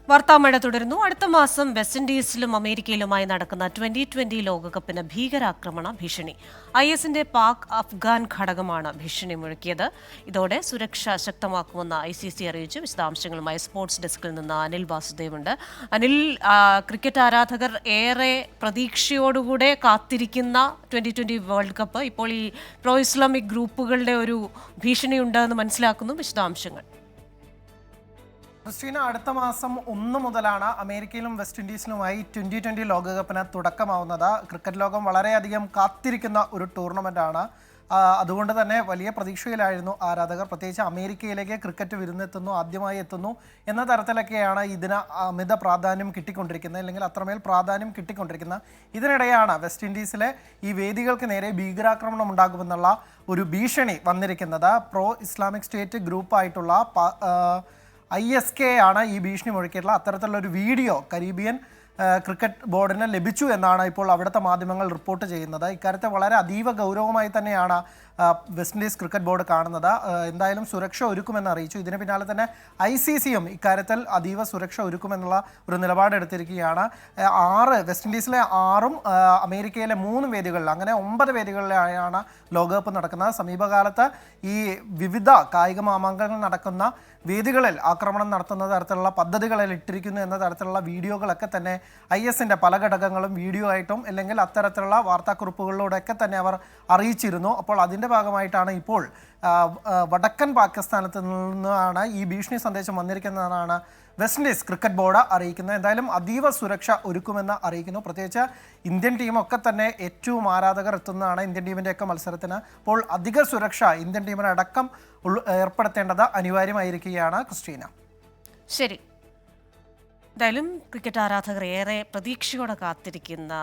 വാർത്താമഴ തുടരുന്നു. അടുത്ത മാസം വെസ്റ്റ് ഇൻഡീസിലും അമേരിക്കയിലുമായി നടക്കുന്ന 2020 ലോകകപ്പിന് ഭീകരാക്രമണ ഭീഷണി. IS-ന്റെ പാക് അഫ്ഗാൻ ഘടകമാണ് ഭീഷണി മുഴക്കിയത്. ഇതോടെ സുരക്ഷ ശക്തമാക്കുമെന്ന് ICC അറിയിച്ചു. വിശദാംശങ്ങളുമായി സ്പോർട്സ് ഡെസ്കിൽ നിന്ന് അനിൽ വാസുദേവ് ഉണ്ട്. അനിൽ, ക്രിക്കറ്റ് ആരാധകർ ഏറെ പ്രതീക്ഷയോടുകൂടെ കാത്തിരിക്കുന്ന 2020 വേൾഡ് കപ്പ് ഇപ്പോൾ ഈ പ്രോ ഇസ്ലാമിക് ഗ്രൂപ്പുകളുടെ ഒരു ഭീഷണിയുണ്ട് എന്ന് മനസ്സിലാക്കുന്നു. വിശദാംശങ്ങൾ. ക്രിസ്റ്റീന, അടുത്ത മാസം 1 മുതലാണ് അമേരിക്കയിലും വെസ്റ്റ് ഇൻഡീസിലുമായി 2020 ലോകകപ്പിന് തുടക്കമാവുന്നത്. ക്രിക്കറ്റ് ലോകം വളരെയധികം കാത്തിരിക്കുന്ന ഒരു ടൂർണമെൻ്റാണ്. അതുകൊണ്ട് തന്നെ വലിയ പ്രതീക്ഷയിലായിരുന്നു ആരാധകർ. പ്രത്യേകിച്ച് അമേരിക്കയിലേക്ക് ക്രിക്കറ്റ് വിരുന്നെത്തുന്നു, ആദ്യമായി എത്തുന്നു എന്ന തരത്തിലൊക്കെയാണ് ഇതിന് അമിത പ്രാധാന്യം കിട്ടിക്കൊണ്ടിരിക്കുന്നത്, അല്ലെങ്കിൽ അത്രമേൽ പ്രാധാന്യം കിട്ടിക്കൊണ്ടിരിക്കുന്നത്. ഇതിനിടെയാണ് വെസ്റ്റ് ഇൻഡീസിലെ ഈ വേദികൾക്ക് നേരെ ഭീകരാക്രമണം ഉണ്ടാകുമെന്നുള്ള ഒരു ഭീഷണി വന്നിരിക്കുന്നത്. പ്രോ ഇസ്ലാമിക് സ്റ്റേറ്റ് ഗ്രൂപ്പായിട്ടുള്ള ISK ആണ് ഈ ഭീഷണി മുഴക്കിയിട്ടുള്ള അത്തരത്തിലുള്ള ഒരു വീഡിയോ കരീബിയൻ ക്രിക്കറ്റ് ബോർഡിന് ലഭിച്ചു എന്നാണ് ഇപ്പോൾ അവിടുത്തെ മാധ്യമങ്ങൾ റിപ്പോർട്ട് ചെയ്യുന്നത്. ഇക്കാര്യത്തെ വളരെ അതീവ ഗൗരവമായി തന്നെയാണ് വെസ്റ്റ് ഇൻഡീസ് ക്രിക്കറ്റ് ബോർഡ് കാണുന്നത്. എന്തായാലും സുരക്ഷ ഒരുക്കുമെന്ന് അറിയിച്ചു. ഇതിന് പിന്നാലെ തന്നെ ICCയും ഇക്കാര്യത്തിൽ അതീവ സുരക്ഷ ഒരുക്കുമെന്നുള്ള ഒരു നിലപാടെടുത്തിരിക്കുകയാണ്. വെസ്റ്റ് ഇൻഡീസിലെ 6ഉം അമേരിക്കയിലെ 3 വേദികളിൽ, അങ്ങനെ 9 വേദികളിലായാണ് ലോകകപ്പ് നടക്കുന്നത്. സമീപകാലത്ത് ഈ വിവിധ കായിക മാമാങ്കങ്ങൾ നടക്കുന്ന വേദികളിൽ ആക്രമണം നടത്തുന്ന തരത്തിലുള്ള പദ്ധതികളിൽ ഇട്ടിരിക്കുന്നു എന്ന തരത്തിലുള്ള വീഡിയോകളൊക്കെ തന്നെ IS-ന്റെ പല ഘടകങ്ങളും വീഡിയോ ആയിട്ടും അല്ലെങ്കിൽ അത്തരത്തിലുള്ള വാർത്താക്കുറിപ്പുകളിലൂടെയൊക്കെ തന്നെ അവർ അറിയിച്ചിരുന്നു. അപ്പോൾ അതിൻ്റെ ഭാഗമായിട്ടാണ് ഇപ്പോൾ വടക്കൻ പാകിസ്ഥാനത്ത് നിന്നാണ് ഈ ഭീഷണി സന്ദേശം വന്നിരിക്കുന്നതെന്നാണ് വെസ്റ്റ് ഇൻഡീസ് ക്രിക്കറ്റ് ബോർഡ് അറിയിക്കുന്നത്. എന്തായാലും അതീവ സുരക്ഷ ഒരുക്കുമെന്ന് അറിയിക്കുന്നു. പ്രത്യേകിച്ച് ഇന്ത്യൻ ടീമൊക്കെ തന്നെ ഏറ്റവും ആരാധകർ എത്തുന്നതാണ് ഇന്ത്യൻ ടീമിൻ്റെയൊക്കെ മത്സരത്തിന്. അപ്പോൾ അധിക സുരക്ഷ ഇന്ത്യൻ ടീമിനടക്കം ഏർപ്പെടുത്തേണ്ടത് അനിവാര്യമായിരിക്കുകയാണ് ക്രിസ്റ്റീന. ശരി, എന്തായാലും ക്രിക്കറ്റ് ആരാധകർ ഏറെ പ്രതീക്ഷയോടെ കാത്തിരിക്കുന്ന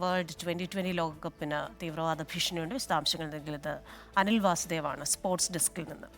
വേൾഡ് 2020 ലോകകപ്പിന് തീവ്രവാദ ഭീഷണിയുണ്ട്. വിശദാംശങ്ങൾ നൽകിയത് അനിൽ വാസുദേവാണ് സ്പോർട്സ് ഡെസ്കിൽ നിന്ന്.